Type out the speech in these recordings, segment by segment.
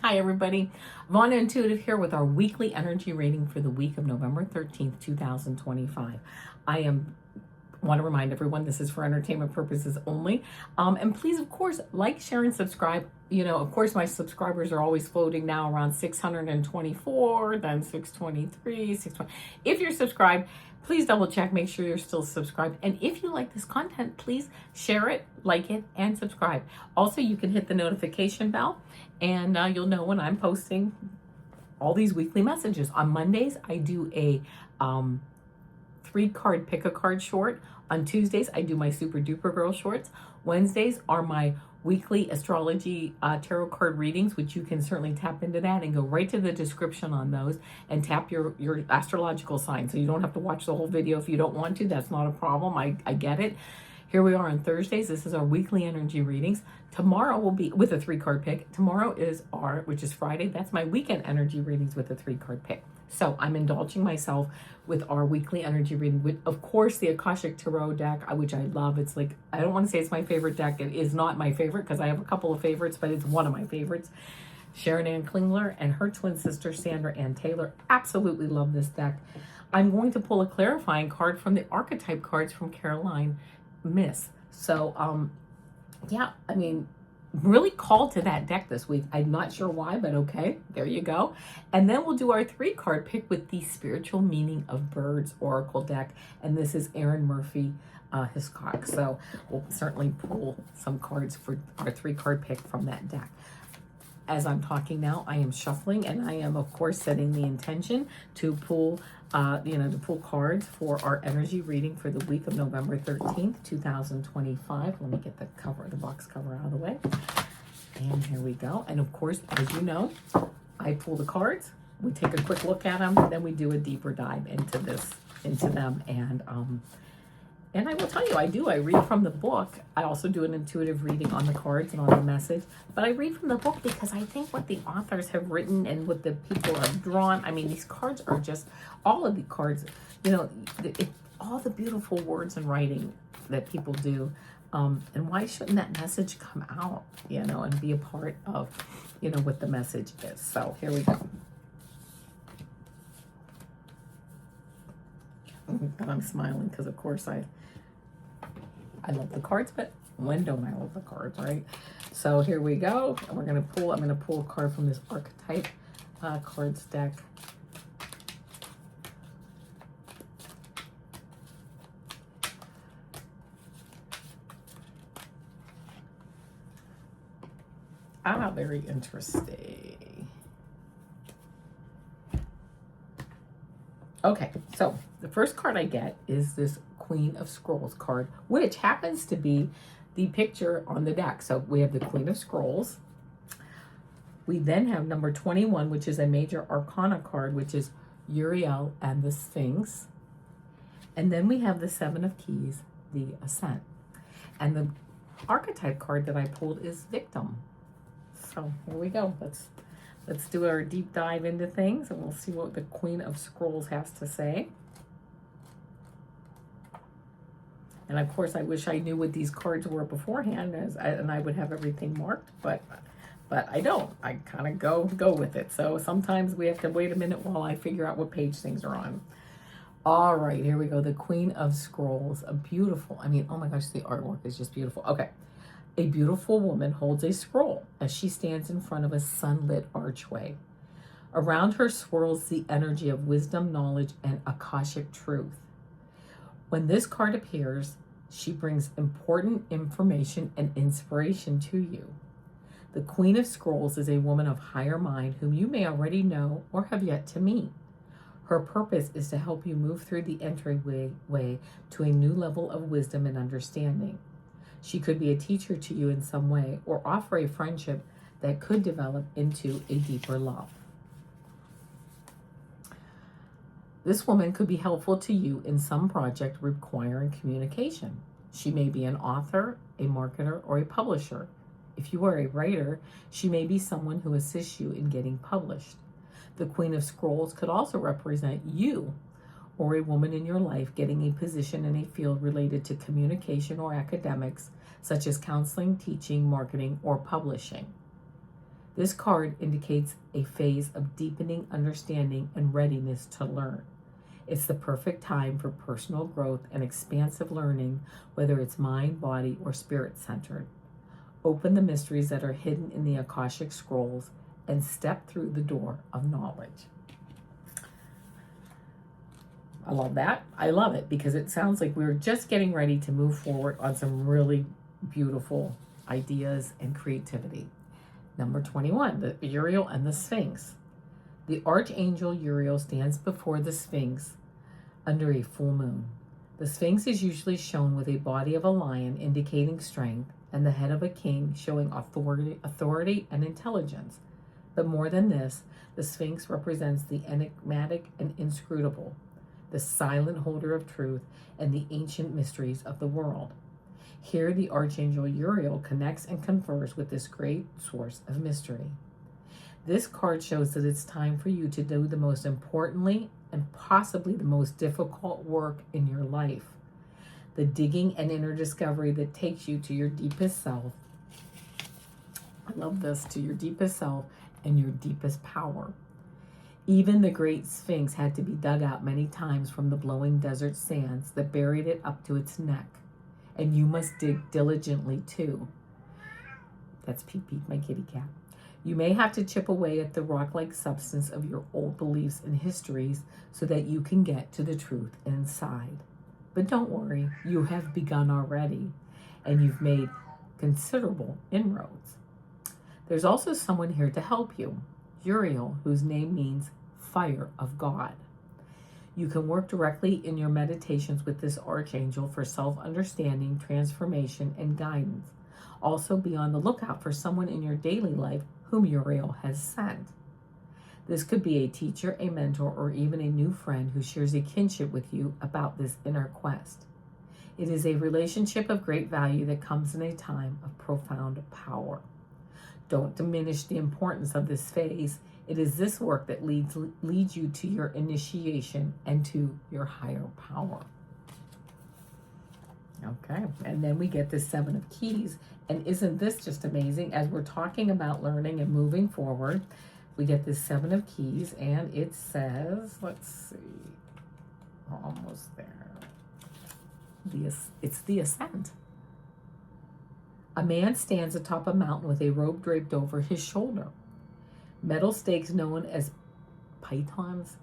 Hi everybody, Avana Intuitive here with our weekly energy reading for the week of November 13th, 2025. Want to remind everyone this is for entertainment purposes only. And please, of course, like, share, and subscribe. You know, of course, my subscribers are always floating now around 624, then 623, 620. If you're subscribed, please double check, make sure you're still subscribed. And if you like this content, please share it, like it, and subscribe. Also, you can hit the notification bell and you'll know when I'm posting all these weekly messages. On Mondays, I do a 3-card pick a card short. On Tuesdays, I do my Super Duper Girl shorts. Wednesdays are my weekly astrology tarot card readings, which you can certainly tap into that and go right to the description on those and tap your astrological sign. So you don't have to watch the whole video if you don't want to. That's not a problem. I get it. Here we are on Thursdays. This is our weekly energy readings. Tomorrow will be with a 3-card pick. Tomorrow is which is Friday. That's my weekend energy readings with a 3-card pick. So I'm indulging myself with our weekly energy reading with, of course, the Akashic Tarot deck, which I love. It's like, I don't want to say it's my favorite deck. It is not my favorite because I have a couple of favorites, but it's one of my favorites. Sharon Klingler and her twin sister, Sandra and Taylor, absolutely love this deck. I'm going to pull a clarifying card from the Archetype cards from Caroline Myss. So, yeah, I mean, really called to that deck this week. I'm not sure why, but okay, there you go. And then we'll do our 3-card pick with the Spiritual Meaning of Birds Oracle deck. And this is Arin Murphy-Hiscock. So we'll certainly pull some cards for our 3-card pick from that deck. As I'm talking now, I am shuffling and I am, of course, setting the intention to pull, to pull cards for our energy reading for the week of November 13th, 2025. Let me get the box cover out of the way. And here we go. And of course, as you know, I pull the cards, we take a quick look at them, then we do a deeper dive into them. And I will tell you, I read from the book. I also do an intuitive reading on the cards and on the message. But I read from the book because I think what the authors have written and what the people have drawn, I mean, these cards are just, all of the cards, all the beautiful words and writing that people do. And why shouldn't that message come out, and be a part of, what the message is. So here we go. And I'm smiling because, of course, I love the cards, but when don't I love the cards, right? So here we go. And I'm going to pull a card from this Archetype cards deck. Very interesting. Okay, so the first card I get is this Queen of Scrolls card, which happens to be the picture on the deck. So we have the Queen of Scrolls. We then have number 21, which is a major arcana card, which is Uriel and the Sphinx. And then we have the 7 of Keys, the Ascent. And the Archetype card that I pulled is Victim. So here we go. Let's do our deep dive into things, and we'll see what the Queen of Scrolls has to say. And of course, I wish I knew what these cards were beforehand, and I would have everything marked, but I don't. I kind of go with it. So sometimes we have to wait a minute while I figure out what page things are on. All right, here we go. The Queen of Scrolls, oh my gosh, the artwork is just beautiful. Okay. A beautiful woman holds a scroll as she stands in front of a sunlit archway. Around her swirls the energy of wisdom, knowledge, and Akashic truth. When this card appears, she brings important information and inspiration to you. The Queen of Scrolls is a woman of higher mind whom you may already know or have yet to meet. Her purpose is to help you move through the entryway to a new level of wisdom and understanding. She could be a teacher to you in some way or offer a friendship that could develop into a deeper love. This woman could be helpful to you in some project requiring communication. She may be an author, a marketer, or a publisher. If you are a writer, she may be someone who assists you in getting published. The Queen of Scrolls could also represent you or a woman in your life getting a position in a field related to communication or academics, such as counseling, teaching, marketing, or publishing. This card indicates a phase of deepening understanding and readiness to learn. It's the perfect time for personal growth and expansive learning, whether it's mind, body, or spirit centered. Open the mysteries that are hidden in the Akashic scrolls and step through the door of knowledge. I love that. I love it because it sounds like we're just getting ready to move forward on some really beautiful ideas and creativity. Number 21, the Uriel and the Sphinx. The Archangel Uriel stands before the Sphinx under a full moon. The Sphinx is usually shown with a body of a lion indicating strength and the head of a king showing authority and intelligence. But more than this, the Sphinx represents the enigmatic and inscrutable, the silent holder of truth and the ancient mysteries of the world. Here, the Archangel Uriel connects and confers with this great source of mystery. This card shows that it's time for you to do the most importantly and possibly the most difficult work in your life. The digging and inner discovery that takes you to your deepest self. I love this, to your deepest self and your deepest power. Even the great Sphinx had to be dug out many times from the blowing desert sands that buried it up to its neck. And you must dig diligently too. That's Pete Pete, my kitty cat. You may have to chip away at the rock-like substance of your old beliefs and histories so that you can get to the truth inside. But don't worry, you have begun already, and you've made considerable inroads. There's also someone here to help you, Uriel, whose name means fire of God. You can work directly in your meditations with this archangel for self-understanding, transformation, and guidance. Also, be on the lookout for someone in your daily life whom Uriel has sent. This could be a teacher, a mentor, or even a new friend who shares a kinship with you about this inner quest. It is a relationship of great value that comes in a time of profound power. Don't diminish the importance of this phase. It is this work that leads you to your initiation and to your higher power. Okay, and then we get the Seven of Keys. And isn't this just amazing? As we're talking about learning and moving forward, we get this Seven of Keys, and it says, let's see, we're almost there. It's the ascent. A man stands atop a mountain with a robe draped over his shoulder. Metal stakes known as pythons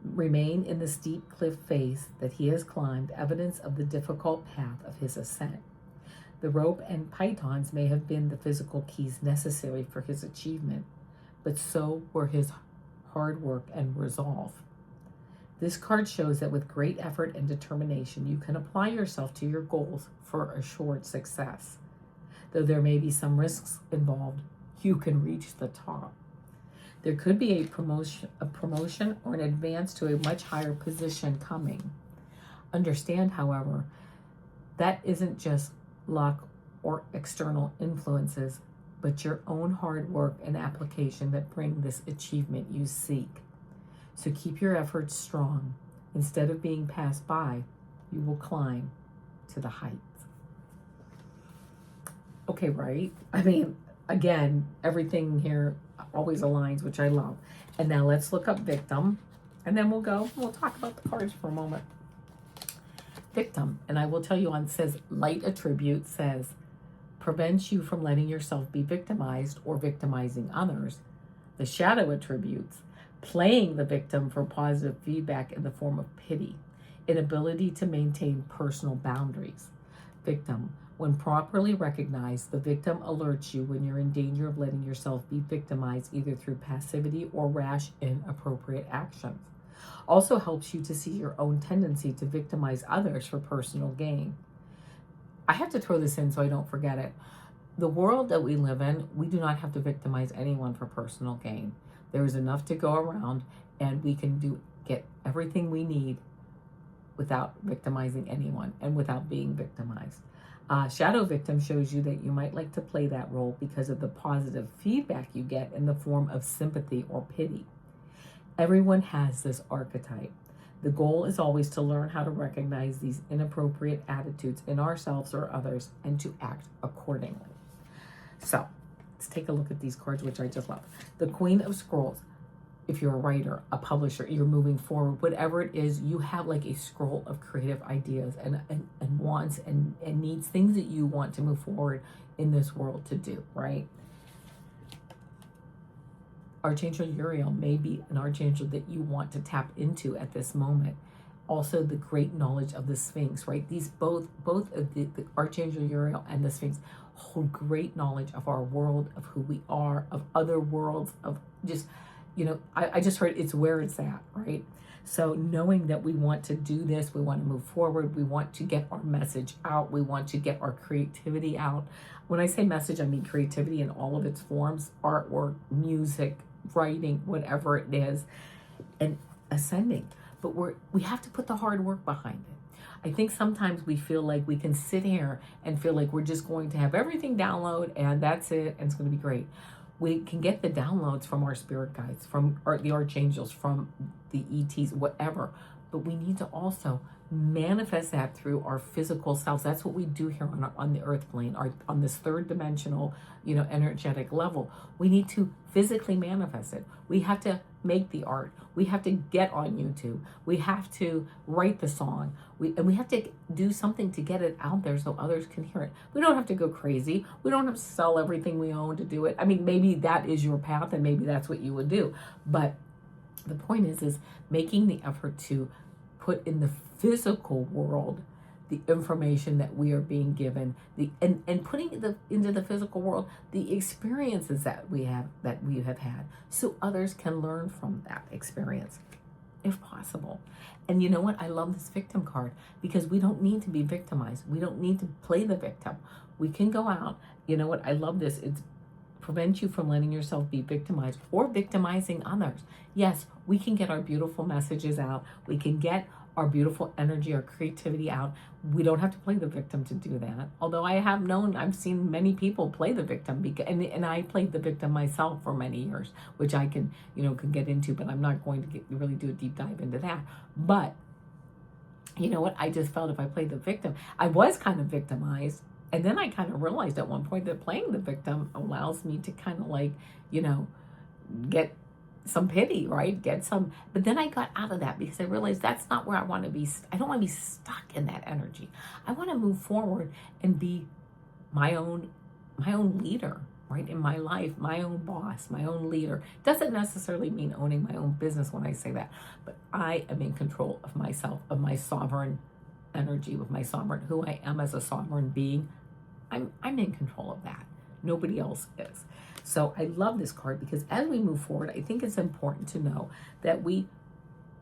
remain in the steep cliff face that he has climbed, evidence of the difficult path of his ascent. The rope and pythons may have been the physical keys necessary for his achievement, but so were his hard work and resolve. This card shows that with great effort and determination, you can apply yourself to your goals for assured success. Though there may be some risks involved, you can reach the top. There could be a promotion or an advance to a much higher position coming. Understand, however, that isn't just luck or external influences, but your own hard work and application that bring this achievement you seek. So keep your efforts strong. Instead of being passed by, you will climb to the heights. Okay, right? I mean, again, everything here always aligns, which I love. And now let's look up victim, and then we'll talk about the cards for a moment. Victim, and I will tell you on, says light attribute says prevents you from letting yourself be victimized or victimizing others. The shadow attributes playing the victim for positive feedback in the form of pity, inability to maintain personal boundaries. Victim, when properly recognized, the victim alerts you when you're in danger of letting yourself be victimized either through passivity or rash, inappropriate actions. Also helps you to see your own tendency to victimize others for personal gain. I have to throw this in so I don't forget it. The world that we live in, we do not have to victimize anyone for personal gain. There is enough to go around, and we can get everything we need without victimizing anyone and without being victimized. Shadow victim shows you that you might like to play that role because of the positive feedback you get in the form of sympathy or pity. Everyone has this archetype. The goal is always to learn how to recognize these inappropriate attitudes in ourselves or others and to act accordingly. So, let's take a look at these cards, which I just love. The Queen of Scrolls. If you're a writer, a publisher, you're moving forward, whatever it is, you have like a scroll of creative ideas and wants and needs, things that you want to move forward in this world to do, right? Archangel Uriel may be an archangel that you want to tap into at this moment. Also, the great knowledge of the Sphinx, right? These both of the Archangel Uriel and the Sphinx hold great knowledge of our world, of who we are, of other worlds, of just, you know, I just heard it's where it's at, right? So knowing that we want to do this, we want to move forward, we want to get our message out, we want to get our creativity out. When I say message, I mean creativity in all of its forms, artwork, music, writing, whatever it is, and ascending. But we have to put the hard work behind it. I think sometimes we feel like we can sit here and feel like we're just going to have everything download and that's it, and it's going to be great. We can get the downloads from our spirit guides, from the archangels, from the ETs, whatever. But we need to also manifest that through our physical selves. That's what we do here on the earth plane, on this third dimensional, you know, energetic level. We need to physically manifest it. We have to make the art. We have to get on YouTube. We have to write the song. And we have to do something to get it out there so others can hear it. We don't have to go crazy. We don't have to sell everything we own to do it. I mean, maybe that is your path and maybe that's what you would do. But the point is making the effort to put in the physical world the information that we are being given, and putting into the physical world the experiences that we have had, so others can learn from that experience, if possible. And you know what? I love this victim card because we don't need to be victimized. We don't need to play the victim. We can go out. You know what? I love this. It prevents you from letting yourself be victimized or victimizing others. Yes, we can get our beautiful messages out. We can get our beautiful energy, our creativity out. We don't have to play the victim to do that. Although I've seen many people play the victim, and I played the victim myself for many years, which I can get into, but I'm not going to really do a deep dive into that. But you know what? I just felt if I played the victim, I was kind of victimized. And then I kind of realized at one point that playing the victim allows me to kind of get some pity, right? But then I got out of that because I realized that's not where I want to be. I don't want to be stuck in that energy. I want to move forward and be my own leader, right? In my life, my own boss, my own leader. Doesn't necessarily mean owning my own business when I say that, but I am in control of myself, of my sovereign energy, with my sovereign, who I am as a sovereign being. I'm in control of that. Nobody else is. So I love this card because as we move forward, I think it's important to know that we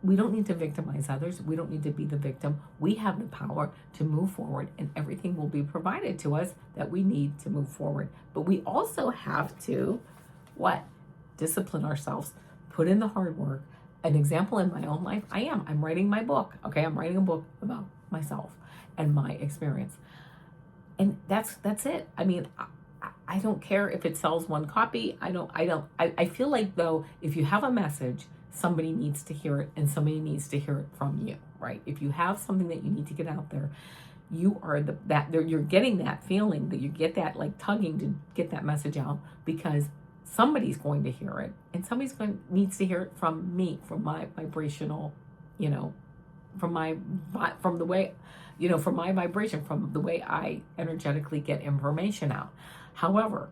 don't need to victimize others. We don't need to be the victim. We have the power to move forward, and everything will be provided to us that we need to move forward. But we also have to, discipline ourselves, put in the hard work. An example in my own life, I'm writing my book. Okay, I'm writing a book about myself and my experience. And that's it. I mean, I don't care if it sells one copy. I feel like, though, if you have a message, somebody needs to hear it, and somebody needs to hear it from you, right? If you have something that you need to get out there, you are you're getting that feeling that you get that tugging to get that message out, because somebody's going to hear it, and needs to hear it from me, from my vibrational, from my vibration, from the way I energetically get information out. However,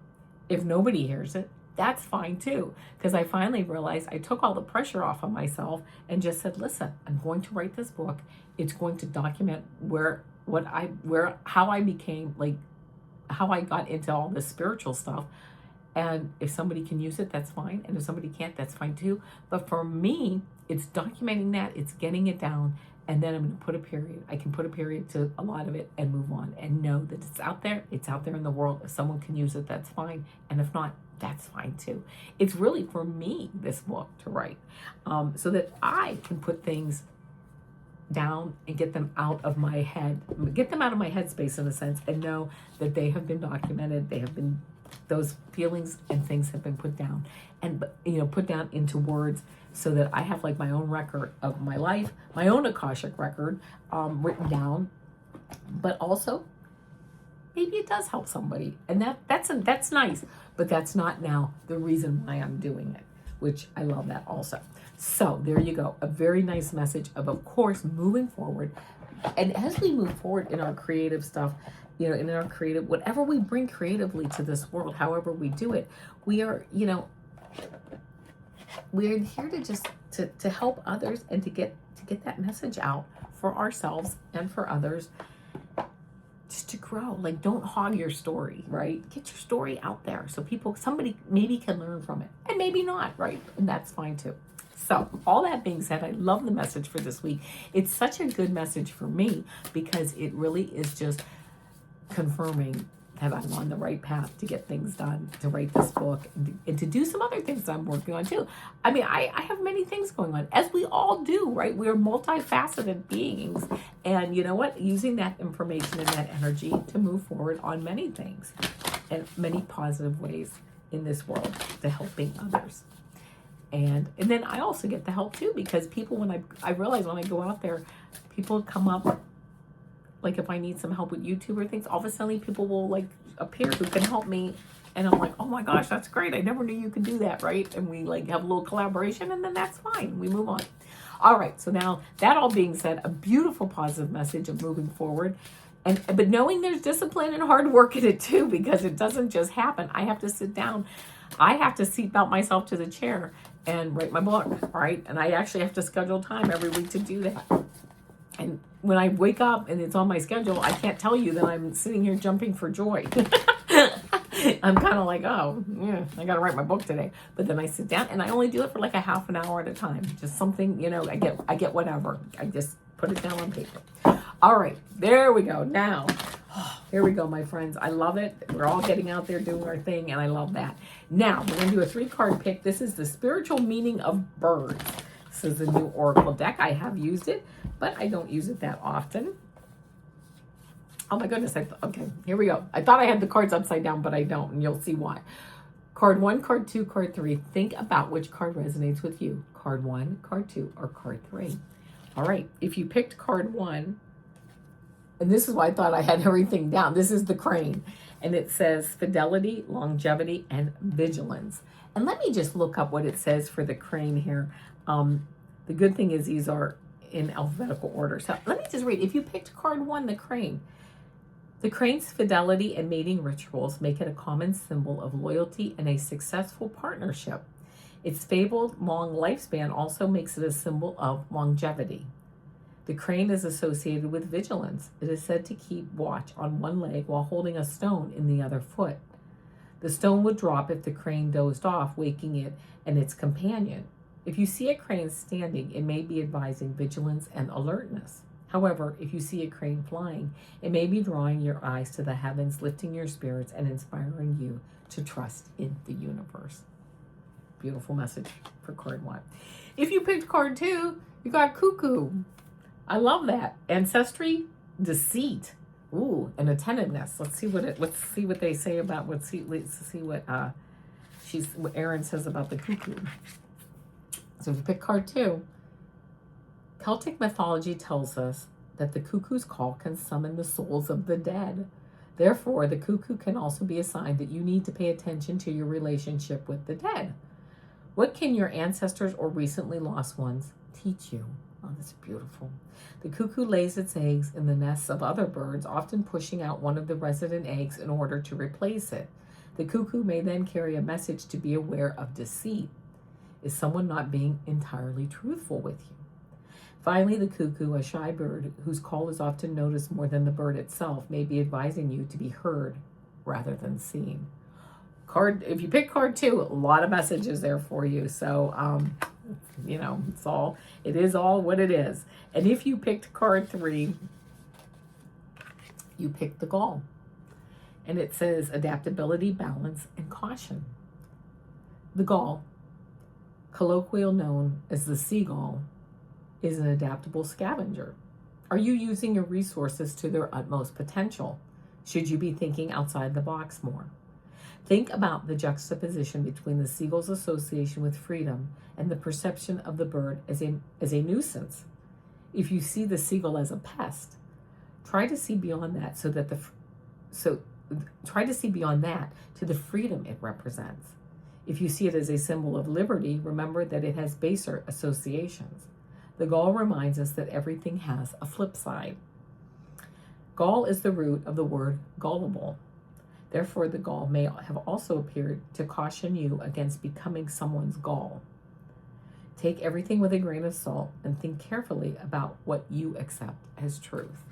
if nobody hears it, that's fine too, because I finally realized I took all the pressure off of myself and just said, listen, I'm going to write this book. It's going to document how I became, how I got into all this spiritual stuff. And if somebody can use it, that's fine. And if somebody can't, that's fine too. But for me, it's documenting that, it's getting it down, and then I'm going to put a period. I can put a period to a lot of it and move on and know that it's out there in the world. If someone can use it, that's fine. And if not, that's fine too. It's really for me, this book, to write, so that I can put things down and get them out of my head, get them out of my headspace in a sense, and know that they have been documented. Those feelings and things have been put down, and put down into words, so that I have my own record of my life, my own Akashic record, written down. But also, maybe it does help somebody, and that's nice. but that's not now the reason why I'm doing it, which I love that also. So there you go. A very nice message of course, moving forward. And as we move forward in our creative stuff, in our creative, whatever we bring creatively to this world, however we do it, we are, we're here to just to help others and to get that message out for ourselves and for others, just to grow. Like, don't hog your story, right? Get your story out there so somebody maybe can learn from it, and maybe not, right? And that's fine too. So all that being said, I love the message for this week. It's such a good message for me because it really is just confirming that I'm on the right path to get things done, to write this book, and to do some other things that I'm working on too. I mean, I have many things going on, as we all do, right? We're multifaceted beings. And you know what? Using that information and that energy to move forward on many things and many positive ways in this world to helping others. And then I also get the help too, because people, when I realize when I go out there, people come up, like if I need some help with YouTube or things, all of a sudden people will like appear who can help me. And I'm like, oh my gosh, that's great. I never knew you could do that, right? And we like have a little collaboration, and then that's fine. We move on. All right. So now that all being said, a beautiful positive message of moving forward. But knowing there's discipline and hard work in it too, because it doesn't just happen. I have to sit down. I have to seatbelt myself to the chair and write my book, right? And I actually have to schedule time every week to do that. And when I wake up and it's on my schedule, I can't tell you that I'm sitting here jumping for joy. I'm kind of like, oh, yeah, I got to write my book today. But then I sit down and I only do it for like a half an hour at a time. Just something, I get whatever. I just put it down on paper. All right, there we go. Now, here we go, my friends. I love it. We're all getting out there doing our thing, and I love that. Now, we're going to do a 3-card pick. This is the spiritual meaning of birds. This is the new Oracle deck. I have used it, but I don't use it that often. Oh my goodness. Okay, here we go. I thought I had the cards upside down, but I don't, and you'll see why. Card 1, card 2, card 3. Think about which card resonates with you. Card 1, card 2, or card 3. All right, if you picked card 1, and this is why I thought I had everything down. This is the crane, and it says fidelity, longevity, and vigilance. And let me just look up what it says for the crane here. The good thing is these are in alphabetical order. So let me just read. If you picked card 1, the crane's fidelity and mating rituals make it a common symbol of loyalty and a successful partnership. Its fabled long lifespan also makes it a symbol of longevity. The crane is associated with vigilance. It is said to keep watch on one leg while holding a stone in the other foot. The stone would drop if the crane dozed off, waking it and its companion. If you see a crane standing, it may be advising vigilance and alertness. However, if you see a crane flying, it may be drawing your eyes to the heavens, lifting your spirits, and inspiring you to trust in the universe. Beautiful message for card 1. If you picked card 2, you got cuckoo. I love that. Ancestry, deceit, and attentiveness. Let's see what they say about let's see what Arin says about the cuckoo. So if you pick card 2, Celtic mythology tells us that the cuckoo's call can summon the souls of the dead. Therefore, the cuckoo can also be a sign that you need to pay attention to your relationship with the dead. What can your ancestors or recently lost ones teach you? Oh, that's beautiful. The cuckoo lays its eggs in the nests of other birds, often pushing out one of the resident eggs in order to replace it. The cuckoo may then carry a message to be aware of deceit. Is someone not being entirely truthful with you? Finally, the cuckoo, a shy bird whose call is often noticed more than the bird itself, may be advising you to be heard rather than seen. If you pick card 2, a lot of messages there for you. So, it is all what it is. And if you picked card 3, you picked the gall. And it says adaptability, balance, and caution. The gall, colloquially known as the seagull, is an adaptable scavenger. Are you using your resources to their utmost potential? Should you be thinking outside the box more? Think about the juxtaposition between the seagull's association with freedom and the perception of the bird as a nuisance. If you see the seagull as a pest, try to see beyond that so try to see beyond that to the freedom it represents. If you see it as a symbol of liberty, remember that it has baser associations. The gall reminds us that everything has a flip side. Gall is the root of the word gullible. Therefore, the gall may have also appeared to caution you against becoming someone's gall. Take everything with a grain of salt and think carefully about what you accept as truth.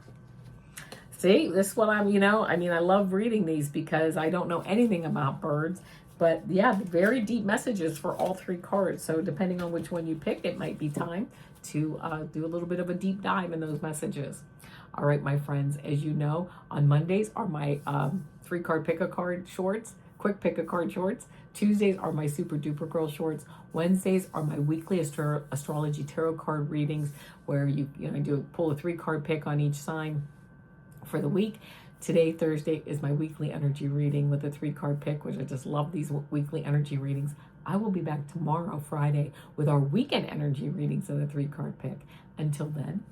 See, this is what I love reading these because I don't know anything about birds. But yeah, very deep messages for all three cards. So depending on which one you pick, it might be time to do a little bit of a deep dive in those messages. All right, my friends, as you know, on Mondays are my 3-card pick-a-card shorts, quick pick-a-card shorts. Tuesdays are my Super Duper Girl shorts. Wednesdays are my weekly astrology tarot card readings where you pull a 3-card pick on each sign for the week. Today, Thursday, is my weekly energy reading with a 3-card pick, which I just love these weekly energy readings. I will be back tomorrow, Friday, with our weekend energy readings of the 3-card pick. Until then,